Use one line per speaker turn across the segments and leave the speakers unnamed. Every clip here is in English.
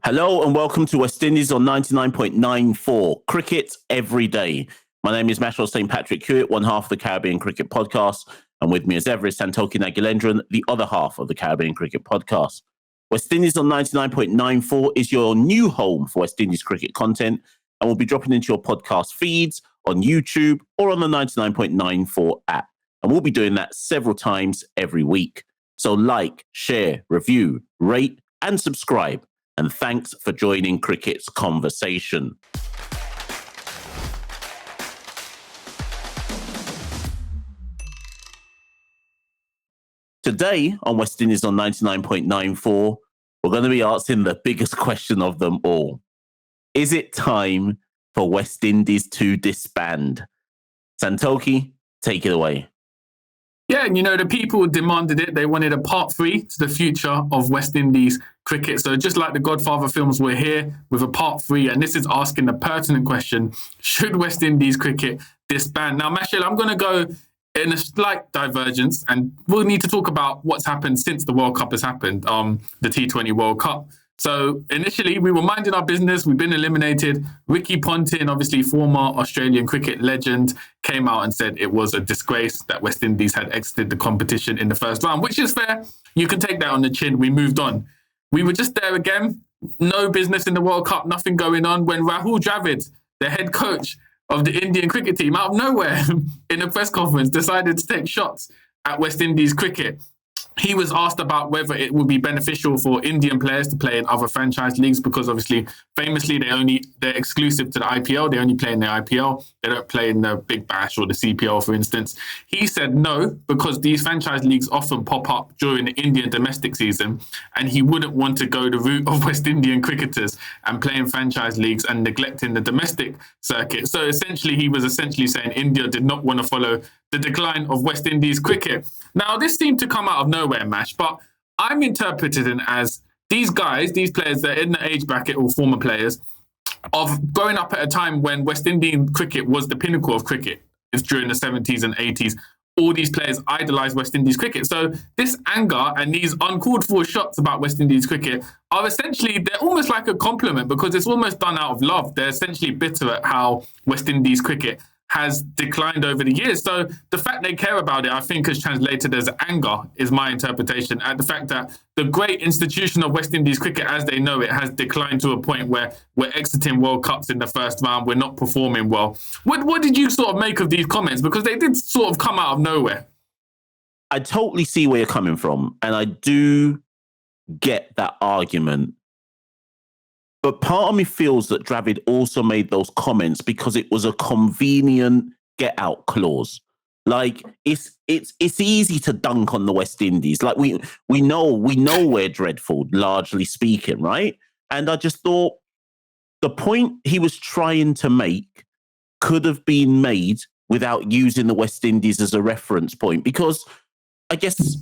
Hello and welcome to West Indies on 99.94 Cricket Every Day. My name is Mashal St. Patrick Hewitt, one half of the Caribbean Cricket Podcast, and with me as ever is Santoki Nagulendran, the other half of the Caribbean Cricket Podcast. West Indies on 99.94 is your new home for West Indies cricket content, and we'll be dropping into your podcast feeds on YouTube or on the 99.94 app. And we'll be doing that several times every week. So like, share, review, rate, and subscribe. And thanks for joining Cricket's conversation. Today on West Indies on 99.94, we're going to be asking the biggest question of them all. Is it time for West Indies to disband? Santoki, take it away.
Yeah, and the people demanded it. They wanted a part 3 to the future of West Indies cricket. So just like the Godfather films, we're here with a part 3. And this is asking the pertinent question, should West Indies cricket disband? Now, Mashal, I'm going to go in a slight divergence, and we'll need to talk about what's happened since the World Cup has happened, the T20 World Cup. So initially, we were minding our business. We've been eliminated. Ricky Ponting, obviously former Australian cricket legend, came out and said it was a disgrace that West Indies had exited the competition in the first round, which is fair. You can take that on the chin. We moved on. We were just there again. No business in the World Cup, nothing going on. When Rahul Dravid, the head coach of the Indian cricket team, out of nowhere in a press conference, decided to take shots at West Indies cricket. He was asked about whether it would be beneficial for Indian players to play in other franchise leagues because obviously, famously, they're exclusive to the IPL. They only play in the IPL. They don't play in the Big Bash or the CPL, for instance. He said no, because these franchise leagues often pop up during the Indian domestic season, and he wouldn't want to go the route of West Indian cricketers and play in franchise leagues and neglecting the domestic circuit. So essentially, he was saying India did not want to follow the decline of West Indies cricket. Now, this seemed to come out of nowhere, Mash, but I'm interpreting it as these players that are in the age bracket or former players of growing up at a time when West Indian cricket was the pinnacle of cricket. It's during the 70s and 80s. All these players idolise West Indies cricket. So this anger and these uncalled for shots about West Indies cricket are essentially, they're almost like a compliment because it's almost done out of love. They're essentially bitter at how West Indies cricket has declined over the years. So the fact they care about it, I think, has translated as anger, is my interpretation, at the fact that the great institution of West Indies cricket, as they know it, has declined to a point where we're exiting World Cups in the first round, we're not performing well. What did you sort of make of these comments? Because they did sort of come out of nowhere.
I totally see where you're coming from, and I do get that argument. But part of me feels that Dravid also made those comments because it was a convenient get-out clause. Like it's easy to dunk on the West Indies. Like we know we're dreadful, largely speaking, right? And I just thought the point he was trying to make could have been made without using the West Indies as a reference point. Because I guess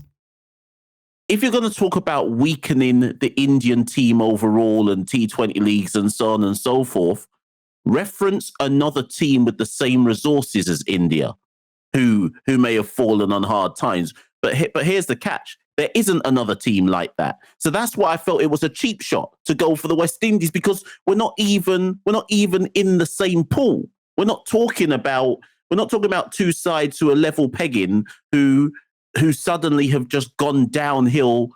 if you're going to talk about weakening the Indian team overall and T20 leagues and so on and so forth, reference another team with the same resources as India, who may have fallen on hard times. But here's the catch. There isn't another team like that. So that's why I felt it was a cheap shot to go for the West Indies, because we're not even in the same pool. We're not talking about two sides who are level pegging who suddenly have just gone downhill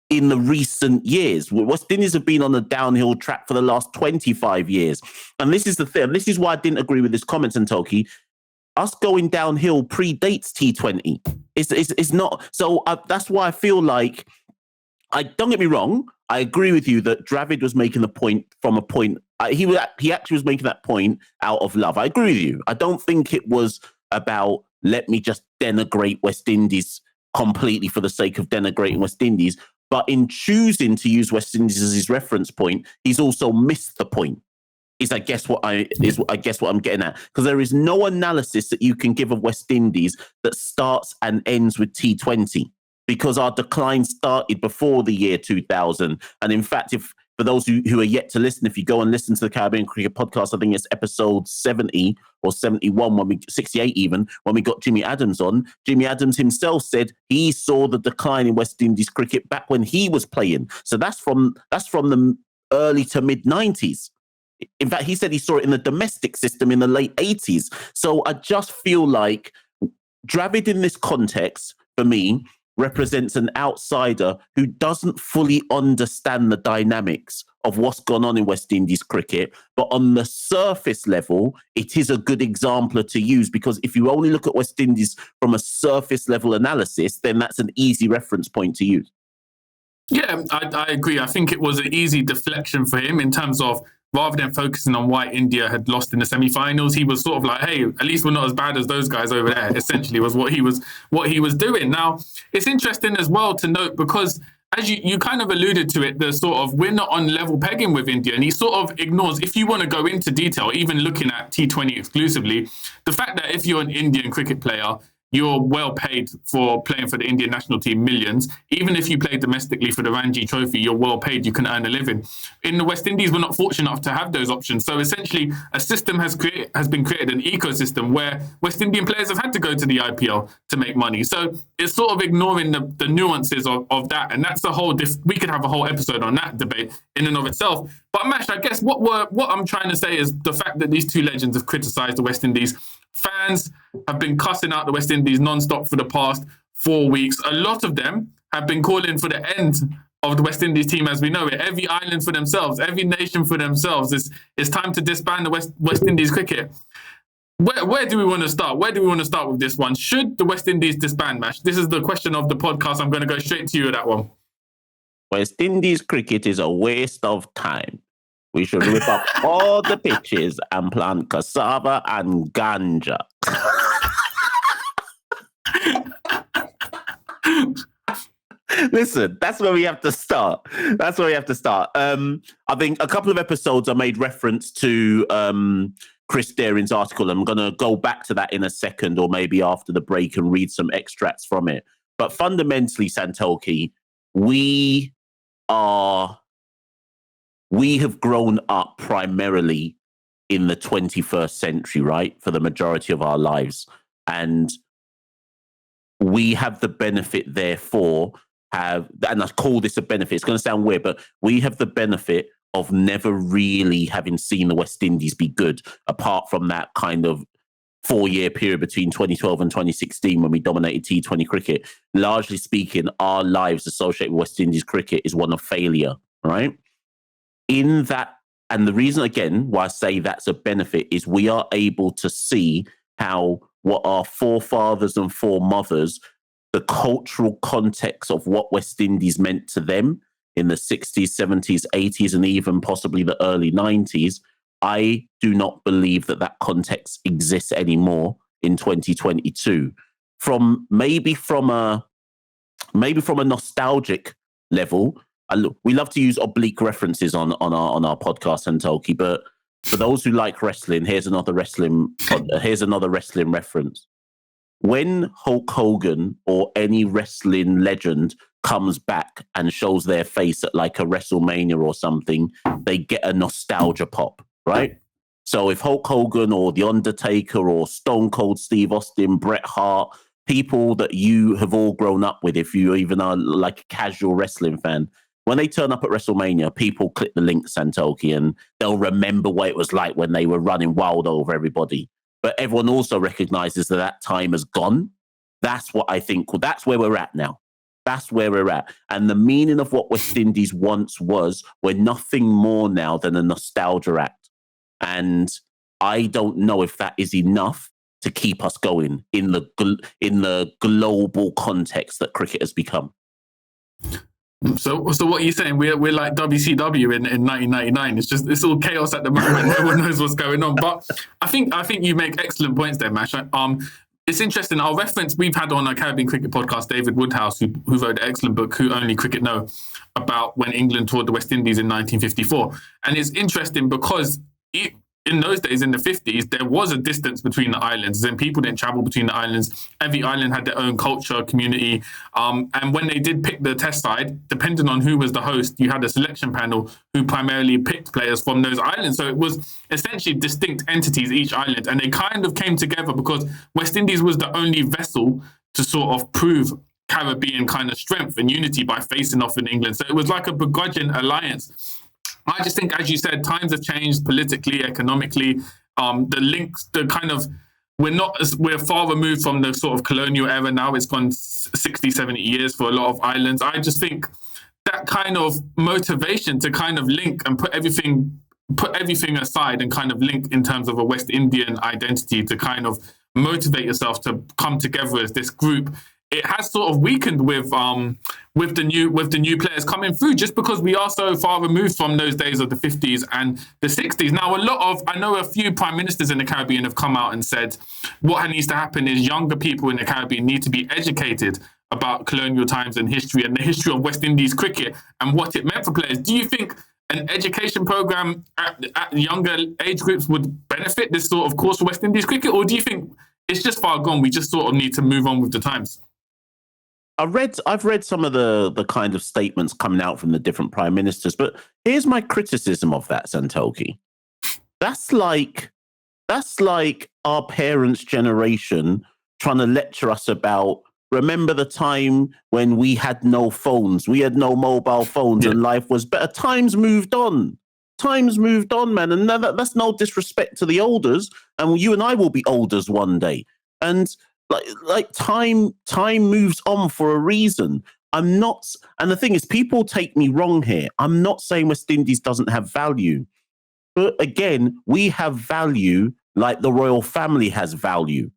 in the recent years. West Indies have been on a downhill track for the last 25 years. And this is the thing. This is why I didn't agree with this comment, Santoki. Us going downhill predates T20. It's not. So that's why I feel like, don't get me wrong, I agree with you that Dravid was making the point from a point. He actually was making that point out of love. I agree with you. I don't think it was about, let me just denigrate West Indies completely for the sake of denigrating West Indies. But in choosing to use West Indies as his reference point, he's also missed the point. I guess what I'm getting at. Because there is no analysis that you can give of West Indies that starts and ends with T20. Because our decline started before the year 2000. And in fact, for those who are yet to listen, if you go and listen to the Caribbean Cricket Podcast, I think it's episode 70 or 71, 68 even, when we got Jimmy Adams on. Jimmy Adams himself said he saw the decline in West Indies cricket back when he was playing. So that's from the early to mid 90s. In fact, he said he saw it in the domestic system in the late 80s. So I just feel like Dravid in this context, for me, represents an outsider who doesn't fully understand the dynamics of what's gone on in West Indies cricket. But on the surface level, it is a good exemplar to use, because if you only look at West Indies from a surface level analysis, then that's an easy reference point to use.
Yeah, I agree. I think it was an easy deflection for him in terms of, rather than focusing on why India had lost in the semi-finals, he was sort of like, hey, at least we're not as bad as those guys over there, essentially was what he was doing. Now, it's interesting as well to note, because as you kind of alluded to it, the sort of, we're not on level pegging with India, and he sort of ignores, if you want to go into detail, even looking at T20 exclusively, the fact that if you're an Indian cricket player, you're well paid for playing for the Indian national team, millions. Even if you play domestically for the Ranji Trophy, you're well paid, you can earn a living. In the West Indies, we're not fortunate enough to have those options. So essentially, a system has been created, an ecosystem where West Indian players have had to go to the IPL to make money. So it's sort of ignoring the nuances of that. And that's we could have a whole episode on that debate in and of itself. But Mash, I guess what I'm trying to say is the fact that these two legends have criticised the West Indies. Fans have been cussing out the West Indies non-stop for the past 4 weeks. A lot of them have been calling for the end of the West Indies team as we know it. Every island for themselves, every nation for themselves. It's time to disband the West Indies cricket. Where do we want to start? Where do we want to start with this one? Should the West Indies disband, Mash? This is the question of the podcast. I'm going to go straight to you with that one.
West Indies cricket is a waste of time. We should rip up all the pitches and plant cassava and ganja. Listen, that's where we have to start. I think a couple of episodes I made reference to Chris Daring's article. I'm going to go back to that in a second, or maybe after the break, and read some extracts from it. But fundamentally, Santoki, we have grown up primarily in the 21st century, right? For the majority of our lives. And we have the benefit, therefore, and I call this a benefit, it's going to sound weird, but we have the benefit of never really having seen the West Indies be good, apart from that kind of 4-year period between 2012 and 2016 when we dominated T20 cricket. Largely speaking, our lives associated with West Indies cricket is one of failure, right? In that, and the reason, again, why I say that's a benefit is we are able to see how what our forefathers and foremothers, the cultural context of what West Indies meant to them in the 60s, 70s, 80s, and even possibly the early 90s, I do not believe that context exists anymore in 2022. Maybe from a nostalgic level, we love to use oblique references on our podcast, Santoki, but for those who like wrestling, here's another wrestling reference. When Hulk Hogan or any wrestling legend comes back and shows their face at like a WrestleMania or something, they get a nostalgia pop, right? So if Hulk Hogan or The Undertaker or Stone Cold Steve Austin, Bret Hart, people that you have all grown up with, if you even are like a casual wrestling fan, when they turn up at WrestleMania, people click the link, Santoki, and they'll remember what it was like when they were running wild over everybody. But everyone also recognizes that time has gone. That's what I think. Well, that's where we're at now. That's where we're at. And the meaning of what West Indies once was, we're nothing more now than a nostalgia act. And I don't know if that is enough to keep us going in the global context that cricket has become.
So what are you saying? We're like WCW in 1999. It's all chaos at the moment. No one knows what's going on. But I think you make excellent points there, Mash. It's interesting. Our reference we've had on our Caribbean Cricket podcast, David Woodhouse, who wrote an excellent book, Who Only Cricket Know, about when England toured the West Indies in 1954. And it's interesting because in those days, in the 50s, there was a distance between the islands, and people didn't travel between the islands. Every island had their own culture, community. And when they did pick the test side, depending on who was the host, you had a selection panel who primarily picked players from those islands. So it was essentially distinct entities, each island. And they kind of came together because West Indies was the only vessel to sort of prove Caribbean kind of strength and unity by facing off in England. So it was like a begrudging alliance. I just think, as you said, times have changed politically, economically. The links, the kind of, we're far removed from the sort of colonial era now. It's gone 60, 70 years for a lot of islands. I just think that kind of motivation to kind of link and put everything aside and kind of link in terms of a West Indian identity to kind of motivate yourself to come together as this group. It has sort of weakened with the new players coming through, just because we are so far removed from those days of the 50s and the 60s. Now, I know a few prime ministers in the Caribbean have come out and said what needs to happen is younger people in the Caribbean need to be educated about colonial times and history and the history of West Indies cricket and what it meant for players. Do you think an education program at younger age groups would benefit this sort of course for West Indies cricket, or do you think it's just far gone? We just sort of need to move on with the times.
I've read some of the kind of statements coming out from the different prime ministers, but here's my criticism of that, Santoki. That's like our parents' generation trying to lecture us about, remember the time when we had no phones, we had no mobile phones, and life was better. Times moved on, man. And that's no disrespect to the elders, and you and I will be elders one day. And like time moves on for a reason. I'm not, and the thing is, people take me wrong here. I'm not saying West Indies doesn't have value, but again, we have value like the royal family has value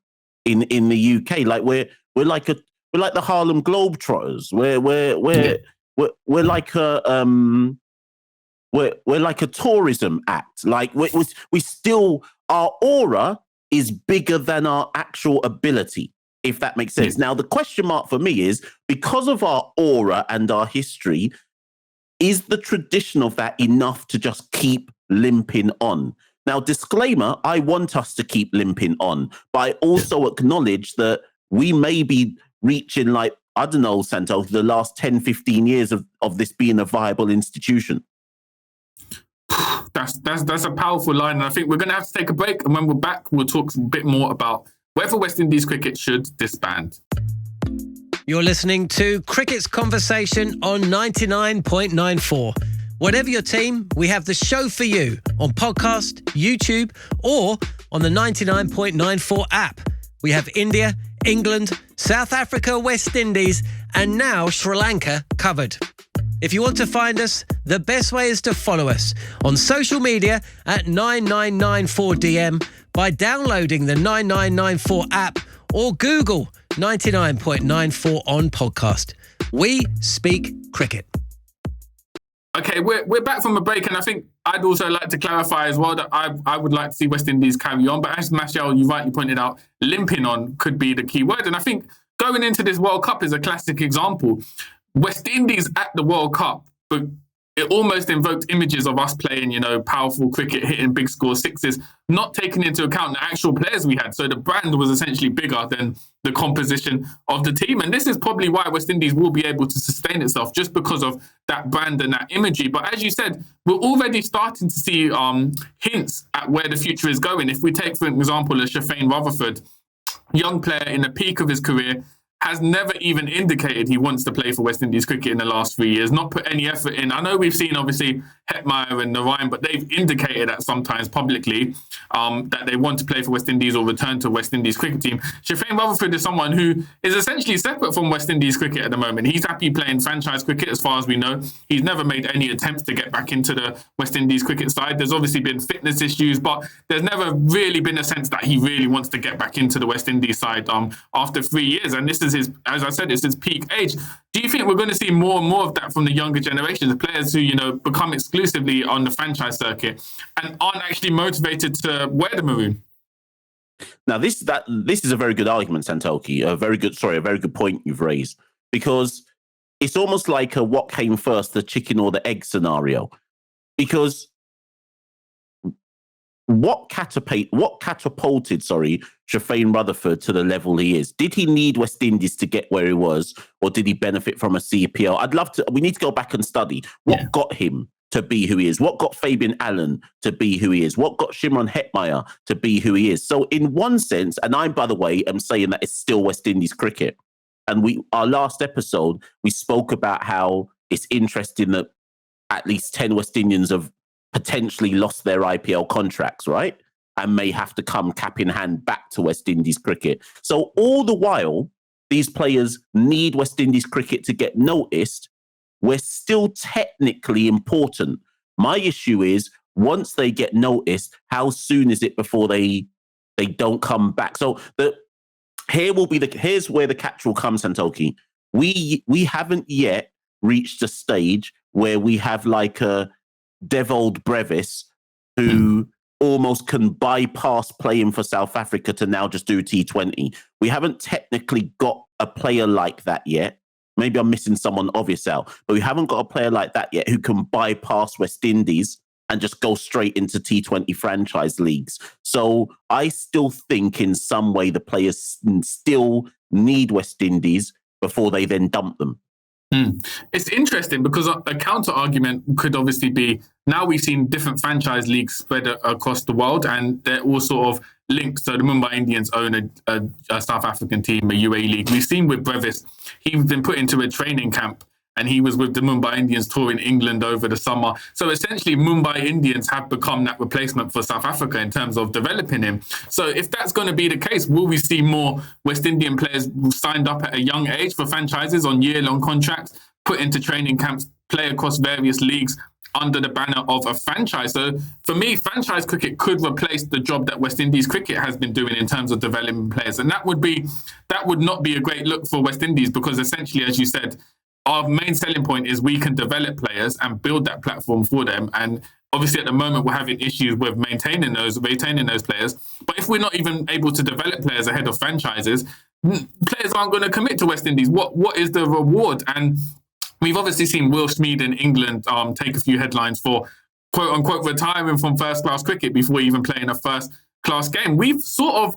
in the UK. Like we're like the Harlem Globetrotters. We're like a tourism act. Like we still, our aura is bigger than our actual ability, if that makes sense. Now, the question mark for me is, because of our aura and our history, is the tradition of that enough to just keep limping on? Now, disclaimer, I want us to keep limping on, but I also acknowledge that we may be reaching, like, I don't know, Santo, the last 10, 15 years of this being a viable institution.
That's a powerful line, and I think we're going to have to take a break, and when we're back, we'll talk a bit more about whether West Indies cricket should disband.
You're listening to Cricket's Conversation on 99.94. Whatever your team, we have the show for you on podcast, YouTube, or on the 99.94 app. We have India, England, South Africa, West Indies, and now Sri Lanka covered. If you want to find us, the best way is to follow us on social media at 9994DM by downloading the 9994 app or Google 99.94 on podcast. We speak cricket.
Okay, we're back from a break, and I think I'd also like to clarify as well that I would like to see West Indies carry on, but as Marshall, you rightly pointed out, limping on could be the key word. And I think going into this World Cup is a classic example. West Indies at the World Cup, but it almost invoked images of us playing, powerful cricket, hitting big score sixes, not taking into account the actual players we had. So the brand was essentially bigger than the composition of the team. And this is probably why West Indies will be able to sustain itself, just because of that brand and that imagery. But as you said, we're already starting to see hints at where the future is going. If we take, for example, a Shafane Rutherford, young player in the peak of his career, has never even indicated he wants to play for West Indies cricket in the last 3 years, not put any effort in. I know we've seen, obviously, Hetmeyer and Narayan, but they've indicated that sometimes publicly that they want to play for West Indies or return to West Indies cricket team. Shafane Rutherford is someone who is essentially separate from West Indies cricket at the moment. He's happy playing franchise cricket, as far as we know. He's never made any attempts to get back into the West Indies cricket side. There's obviously been fitness issues, but there's never really been a sense that he really wants to get back into the West Indies side after 3 years. And this is his, as I said, it's his peak age. Do you think we're going to see more and more of that from the younger generation, the players who, become exclusively on the franchise circuit and aren't actually motivated to wear the maroon?
Now, this is a very good argument, Santoki. A very good point you've raised, because it's almost like a what came first, the chicken or the egg scenario. Because what catapulted, Shafane Rutherford to the level he is? Did he need West Indies to get where he was, or did he benefit from a CPL? We need to go back and study what got him to be who he is, what got Fabian Allen to be who he is, what got Shimron Hetmeyer to be who he is. So in one sense, and I, by the way, am saying that it's still West Indies cricket. And our last episode, we spoke about how it's interesting that at least 10 West Indians have potentially lost their IPL contracts, right? And may have to come cap in hand back to West Indies cricket. So all the while, these players need West Indies cricket to get noticed. We're still technically important. My issue is, once they get noticed, how soon is it before they don't come back? So here's where the catch will come, Santoki. We haven't yet reached a stage where we have like a Devold Brevis who almost can bypass playing for South Africa to now just do T20. We haven't technically got a player like that yet. Maybe I'm missing someone obvious out, but we haven't got a player like that yet who can bypass West Indies and just go straight into T20 franchise leagues. So I still think in some way the players still need West Indies before they then dump them.
It's interesting because a counter argument could obviously be, now we've seen different franchise leagues spread across the world and they're all sort of linked. So the Mumbai Indians own a South African team, a UAE league. We've seen with Brevis, he's been put into a training camp and he was with the Mumbai Indians touring England over the summer. So essentially, Mumbai Indians have become that replacement for South Africa in terms of developing him. So if that's going to be the case, will we see more West Indian players signed up at a young age for franchises on year-long contracts, put into training camps, play across various leagues under the banner of a franchise? So for me, franchise cricket could replace the job that West Indies cricket has been doing in terms of developing players. And that would not be a great look for West Indies because essentially, as you said, our main selling point is we can develop players and build that platform for them. And obviously at the moment we're having issues with maintaining those players. But if we're not even able to develop players ahead of franchises, players aren't going to commit to West Indies. What is the reward? And we've obviously seen Will Smeed in England take a few headlines for quote unquote retiring from first class cricket before even playing a first class game. We've sort of,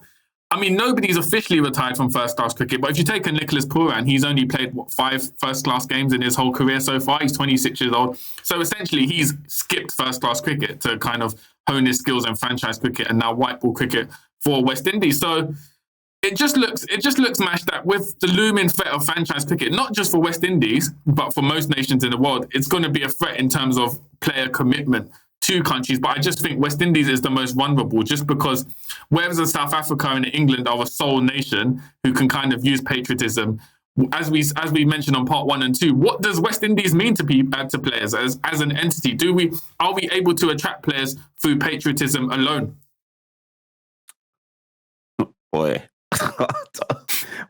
nobody's officially retired from first-class cricket, but if you take a Nicholas Pooran, he's only played, 5 first-class games in his whole career so far. He's 26 years old. So essentially, he's skipped first-class cricket to kind of hone his skills in franchise cricket and now white ball cricket for West Indies. So it just looks mashed that with the looming threat of franchise cricket, not just for West Indies, but for most nations in the world, it's going to be a threat in terms of player commitment to countries. But I just think West Indies is the most vulnerable just because whereas South Africa and England are a sole nation who can kind of use patriotism, as we mentioned on part 1 and 2, what does West Indies mean to players as an entity? Are we able to attract players through patriotism alone?
Boy.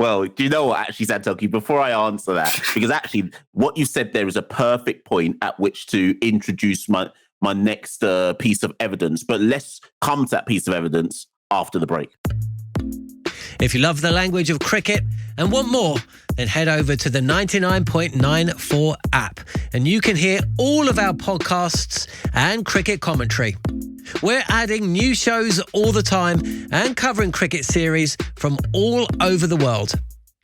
Well, do you know what, actually, Santoki, before I answer that, because actually what you said there is a perfect point at which to introduce my next piece of evidence. But let's come to that piece of evidence after the break.
If you love the language of cricket and want more, then head over to the 99.94 app and you can hear all of our podcasts and cricket commentary. We're adding new shows all the time and covering cricket series from all over the world.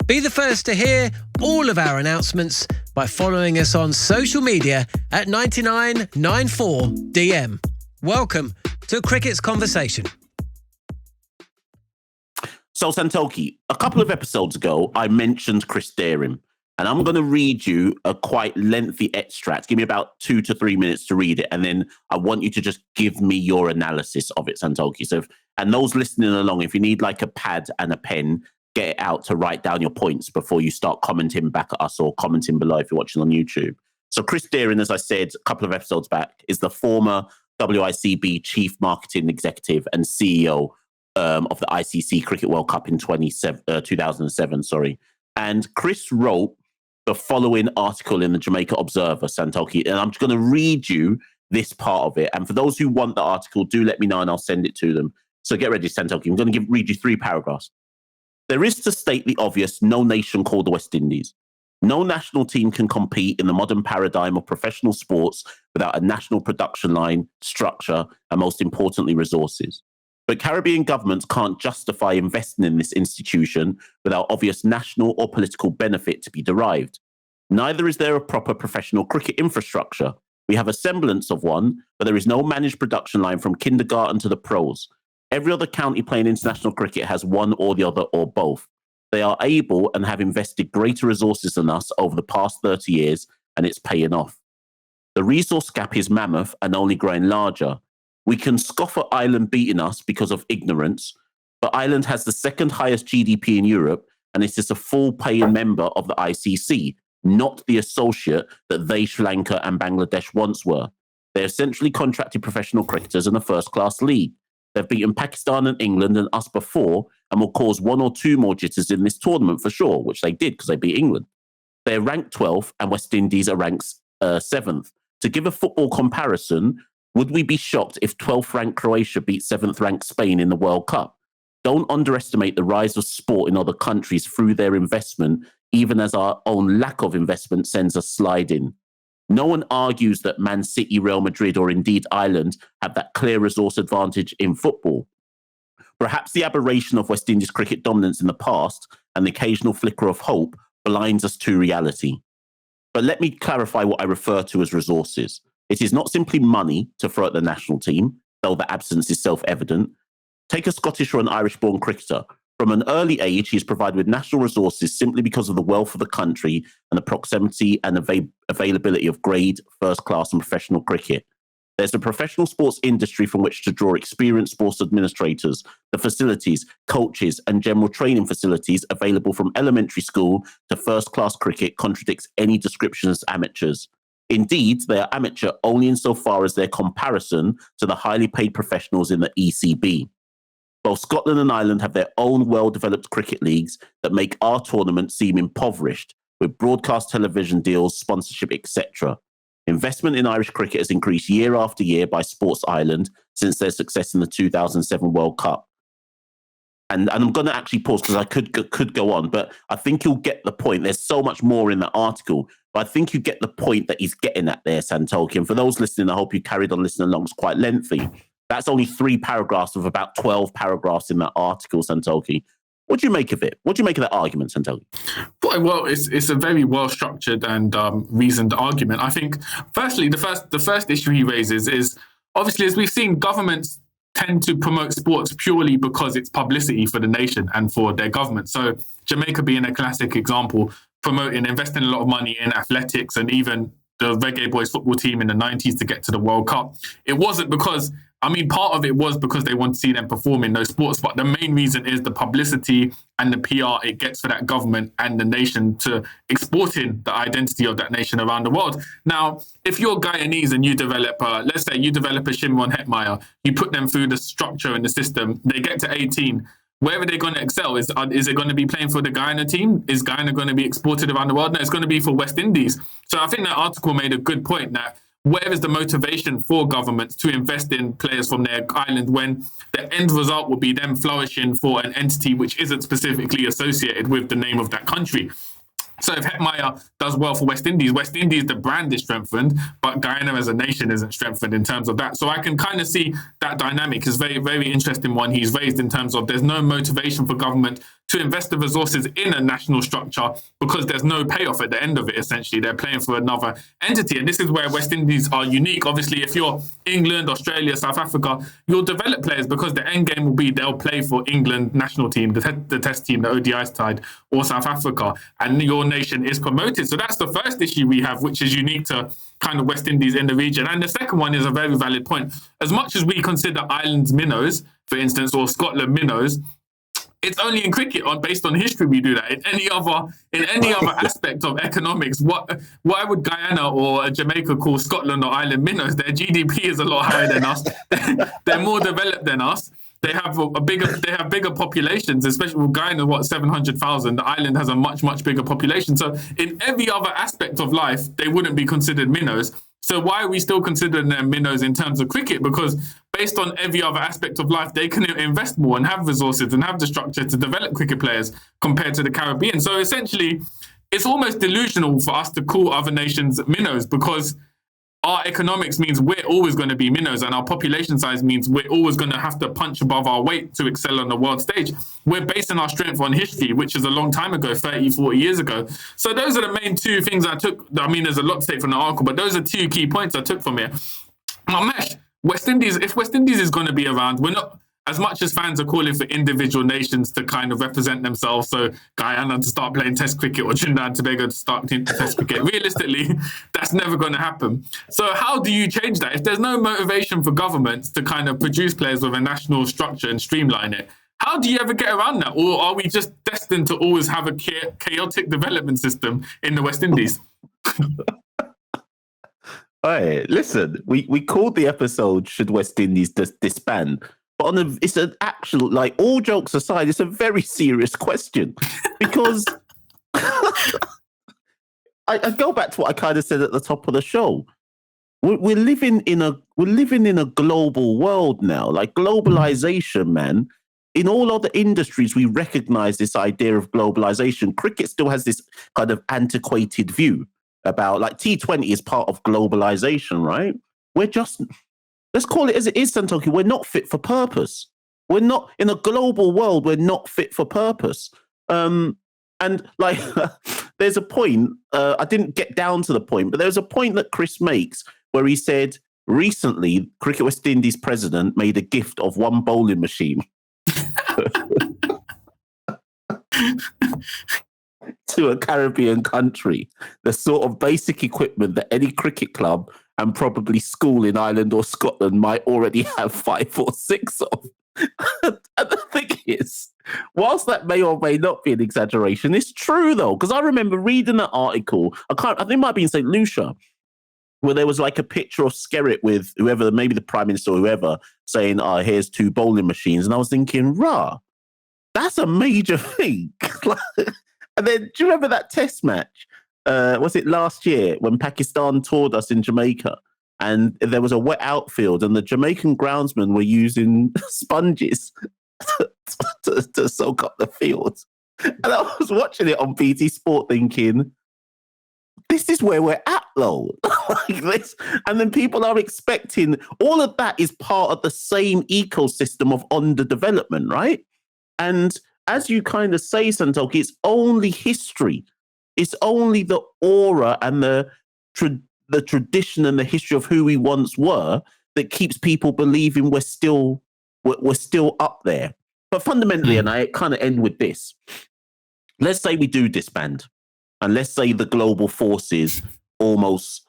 Be the first to hear all of our announcements by following us on social media at 9994DM. Welcome to Cricket's Conversation.
So, Santoki, a couple of episodes ago, I mentioned Chris Daring, and I'm going to read you a quite lengthy extract. Give me about 2 to 3 minutes to read it, and then I want you to just give me your analysis of it, Santoki. So, and those listening along, if you need like a pad and a pen, get it out to write down your points before you start commenting back at us or commenting below if you're watching on YouTube. So Chris Daring, as I said a couple of episodes back, is the former WICB Chief Marketing Executive and CEO of the ICC Cricket World Cup in 2007. And Chris wrote the following article in the Jamaica Observer, Santoki, and I'm just going to read you this part of it. And for those who want the article, do let me know and I'll send it to them. So get ready, Santoki. I'm going to read you 3 paragraphs. There is, to state the obvious, no nation called the West Indies. No national team can compete in the modern paradigm of professional sports without a national production line, structure, and most importantly, resources. But Caribbean governments can't justify investing in this institution without obvious national or political benefit to be derived. Neither is there a proper professional cricket infrastructure. We have a semblance of one, but there is no managed production line from kindergarten to the pros. Every other county playing international cricket has one or the other or both. They are able and have invested greater resources than us over the past 30 years, and it's paying off. The resource gap is mammoth and only growing larger. We can scoff at Ireland beating us because of ignorance, but Ireland has the second highest GDP in Europe, and it is a full paying member of the ICC, not the associate that they, Sri Lanka and Bangladesh once were. They're essentially contracted professional cricketers in a first-class league. They've beaten Pakistan and England and us before, and will cause one or two more jitters in this tournament for sure, which they did because they beat England. They're ranked 12th, and West Indies are ranked 7th. To give a football comparison, would we be shocked if 12th ranked Croatia beat 7th ranked Spain in the World Cup? Don't underestimate the rise of sport in other countries through their investment, even as our own lack of investment sends us sliding. No one argues that Man City, Real Madrid, or indeed Ireland have that clear resource advantage in football. Perhaps the aberration of West Indies cricket dominance in the past and the occasional flicker of hope blinds us to reality. But let me clarify what I refer to as resources. It is not simply money to throw at the national team, though the absence is self-evident. Take a Scottish or an Irish-born cricketer. From an early age, he is provided with national resources simply because of the wealth of the country and the proximity and availability of grade, first-class and professional cricket. There's a professional sports industry from which to draw experienced sports administrators, the facilities, coaches, and general training facilities available from elementary school to first-class cricket contradicts any description as amateurs. Indeed, they are amateur only insofar as their comparison to the highly paid professionals in the ECB. Both Scotland and Ireland have their own well-developed cricket leagues that make our tournament seem impoverished, with broadcast television deals, sponsorship, etc. Investment in Irish cricket has increased year after year by Sports Ireland since their success in the 2007 World Cup. And I'm going to actually pause because I could go on, but I think you'll get the point. There's so much more in the article, but I think you get the point that he's getting at there, Santoki. And for those listening, I hope you carried on listening along. It's quite lengthy. That's only 3 paragraphs of about 12 paragraphs in that article, Santoki. What do you make of it? What do you make of that argument, Santoki?
Well, it's a very well structured and reasoned argument. I think, firstly, the first issue he raises is obviously, as we've seen, governments tend to promote sports purely because it's publicity for the nation and for their government. So Jamaica being a classic example, investing a lot of money in athletics and even the Reggae Boys football team in the 90s to get to the World Cup. It wasn't because, part of it was because they want to see them perform in those sports, but the main reason is the publicity and the PR it gets for that government and the nation to exporting the identity of that nation around the world. Now, if you're Guyanese and you develop, let's say you develop a Shimron Hetmeyer, you put them through the structure and the system, they get to 18, where are they going to excel? Is it going to be playing for the Guyana team? Is Guyana going to be exported around the world? No, it's going to be for West Indies. So I think that article made a good point that where is the motivation for governments to invest in players from their island when the end result will be them flourishing for an entity which isn't specifically associated with the name of that country? So if Hetmeyer does well for West Indies, the brand is strengthened, but Guyana as a nation isn't strengthened in terms of that. So I can kind of see that dynamic is very, very interesting one he's raised in terms of there's no motivation for government to invest the resources in a national structure because there's no payoff at the end of it, essentially. They're playing for another entity. And this is where West Indies are unique. Obviously, if you're England, Australia, South Africa, you'll develop players because the end game will be they'll play for England national team, the test team, the ODI side, or South Africa, and your nation is promoted. So that's the first issue we have, which is unique to kind of West Indies in the region. And the second one is a very valid point. As much as we consider Ireland's minnows, for instance, or Scotland minnows, it's only in cricket, based on history, we do that. In any other aspect of economics, why would Guyana or Jamaica call Scotland or Ireland minnows? Their GDP is a lot higher than us. They're more developed than us. They have bigger populations, especially with Guyana, 700,000. The island has a much, much bigger population. So in every other aspect of life, they wouldn't be considered minnows. So why are we still considering them minnows in terms of cricket? Because based on every other aspect of life, they can invest more and have resources and have the structure to develop cricket players compared to the Caribbean. So essentially, it's almost delusional for us to call other nations minnows because our economics means we're always going to be minnows and our population size means we're always going to have to punch above our weight to excel on the world stage. We're basing our strength on history, which is a long time ago, 30, 40 years ago. So those are the main 2 things I took. There's a lot to take from the article, but those are 2 key points I took from it. Now, Mesh, if West Indies is going to be around, we're not. as much as fans are calling for individual nations to kind of represent themselves, so Guyana to start playing Test cricket or Trinidad and Tobago to start playing Test cricket, realistically, that's never going to happen. So how do you change that? If there's no motivation for governments to kind of produce players with a national structure and streamline it, how do you ever get around that? Or are we just destined to always have a chaotic development system in the West Indies?
Hey, listen, we called the episode "Should West Indies disband?" But it's an actual, like, all jokes aside, it's a very serious question because I go back to what I kind of said at the top of the show. We're living in a global world now, like globalization, man. In all other industries, we recognize this idea of globalization. Cricket still has this kind of antiquated view about, like, T20 is part of globalization, right? We're just, let's call it as it is, Santoki. We're not fit for purpose. We're not, in a global world, we're not fit for purpose. And like, there's a point, I didn't get down to the point, but there's a point that Chris makes where he said, recently, Cricket West Indies president made a gift of one bowling machine to a Caribbean country, the sort of basic equipment that any cricket club and probably school in Ireland or Scotland might already have 5 or 6 of. And the thing is, whilst that may or may not be an exaggeration, it's true though, because I remember reading that article, I think it might be in St. Lucia, where there was like a picture of Skerritt with whoever, maybe the Prime Minister or whoever, saying, here's 2 bowling machines. And I was thinking, that's a major thing. And then, do you remember that test match? Was it last year when Pakistan toured us in Jamaica? And there was a wet outfield and the Jamaican groundsmen were using sponges to soak up the field. And I was watching it on BT Sport thinking, this is where we're at, though. Like this. And then people are expecting all of that is part of the same ecosystem of underdevelopment, right? And as you kind of say, Santoki, it's only history. It's only the aura and the tradition and the history of who we once were that keeps people believing we're still up there. But fundamentally, and I kind of end with this, let's say we do disband. And let's say the global forces almost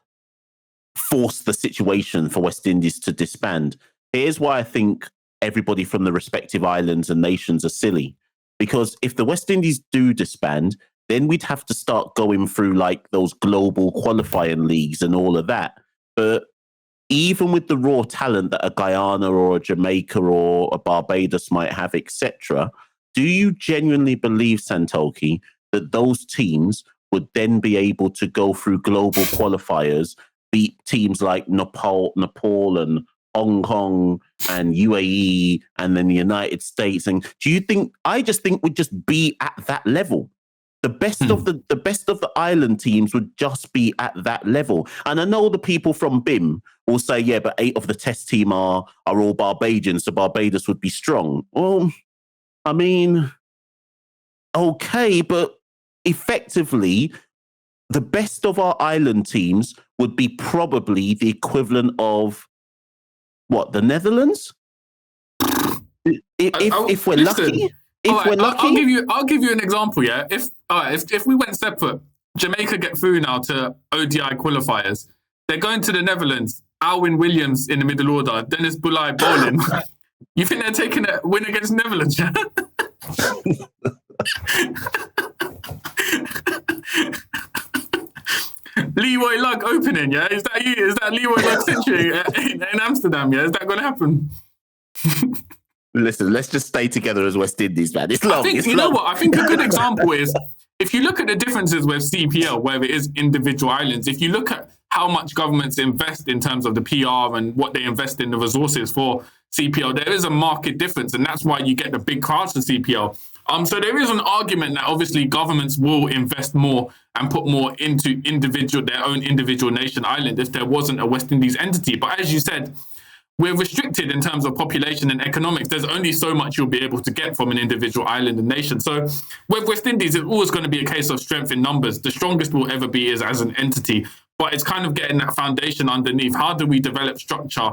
force the situation for West Indies to disband. Here's why I think everybody from the respective islands and nations are silly. Because if the West Indies do disband, then we'd have to start going through like those global qualifying leagues and all of that. But even with the raw talent that a Guyana or a Jamaica or a Barbados might have, etc., do you genuinely believe, Santoki, that those teams would then be able to go through global qualifiers, beat teams like Nepal and Hong Kong and UAE and then the United States? And do you think, I just think we'd just be at that level. The best of the island teams would just be at that level. And I know the people from BIM will say, yeah, but 8 of the test team are all Barbadians, so Barbados would be strong. Well, I mean, okay, but effectively, the best of our island teams would be probably the equivalent of what, the Netherlands? If we're lucky.
I'll give you an example. Yeah, if we went separate, Jamaica get through now to ODI qualifiers. They're going to the Netherlands. Alwyn Williams in the middle order. Dennis Bulai bowling. You think they're taking a win against Netherlands? Yeah? Leroy Lugg opening, yeah? Is that you? Is that Leroy Lugg century in Amsterdam, yeah? Is that going to happen?
Listen, let's just stay together as West Indies, man. It's long.
I think, know what? I think a good example is, if you look at the differences with CPL, where it is individual islands, if you look at how much governments invest in terms of the PR and what they invest in the resources for CPL, there is a marked difference, and that's why you get the big crowds for CPL. So there is an argument that obviously governments will invest more and put more into their own individual nation island if there wasn't a West Indies entity. But as you said, we're restricted in terms of population and economics. There's only so much you'll be able to get from an individual island and nation. So with West Indies, it's always going to be a case of strength in numbers. The strongest we'll ever be is as an entity, but it's kind of getting that foundation underneath. How do we develop structure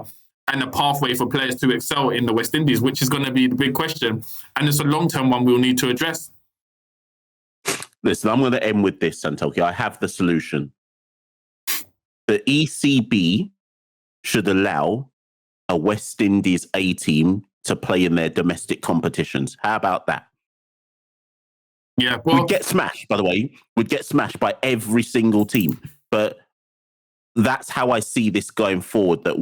and a pathway for players to excel in the West Indies, which is going to be the big question. And it's a long-term one we'll need to address.
Listen, I'm going to end with this, Santoki. I have the solution. The ECB should allow a West Indies A team to play in their domestic competitions. How about that?
Yeah, well,
we'd get smashed, by the way. We'd get smashed by every single team. But that's how I see this going forward, that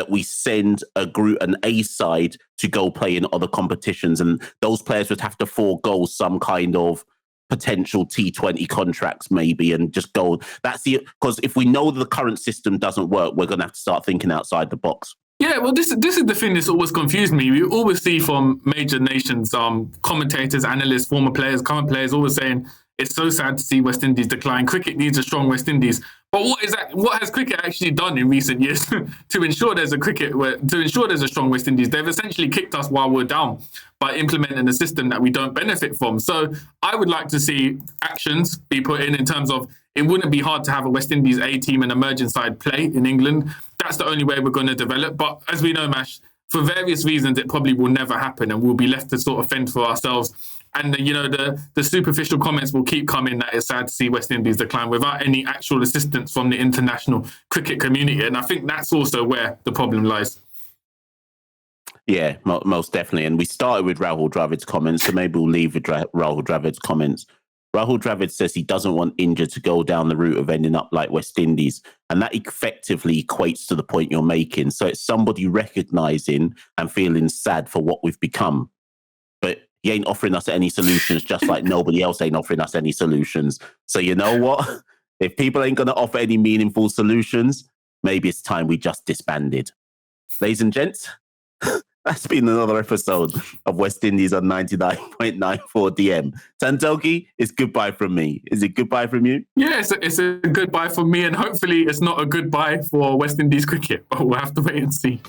we send an A side to go play in other competitions, and those players would have to forego some kind of potential T20 contracts maybe and just go. That's because if we know the current system doesn't work, we're going to have to start thinking outside the box.
Yeah, well, this is the thing that's always confused me. We always see from major nations, commentators, analysts, former players, current players, always saying it's so sad to see West Indies decline. Cricket needs a strong West Indies. But what has cricket actually done in recent years to ensure there's a strong West Indies? They've essentially kicked us while we're down by implementing a system that we don't benefit from. So I would like to see actions be put in terms of it wouldn't be hard to have a West Indies A team and emerging side play in England. That's the only way we're going to develop. But as we know, Mash, for various reasons, it probably will never happen, and we'll be left to sort of fend for ourselves. And, the superficial comments will keep coming that it's sad to see West Indies decline without any actual assistance from the international cricket community. And I think that's also where the problem lies.
Yeah, most definitely. And we started with Rahul Dravid's comments, so maybe we'll leave with Rahul Dravid's comments. Rahul Dravid says he doesn't want India to go down the route of ending up like West Indies. And that effectively equates to the point you're making. So it's somebody recognizing and feeling sad for what we've become. But he ain't offering us any solutions, just like nobody else ain't offering us any solutions. So you know what? If people ain't going to offer any meaningful solutions, maybe it's time we just disbanded. Ladies and gents, that's been another episode of West Indies on 99.94 DM. Santoki, it's goodbye from me. Is it goodbye from you?
Yeah, it's a goodbye from me, and hopefully it's not a goodbye for West Indies cricket, but we'll have to wait and see.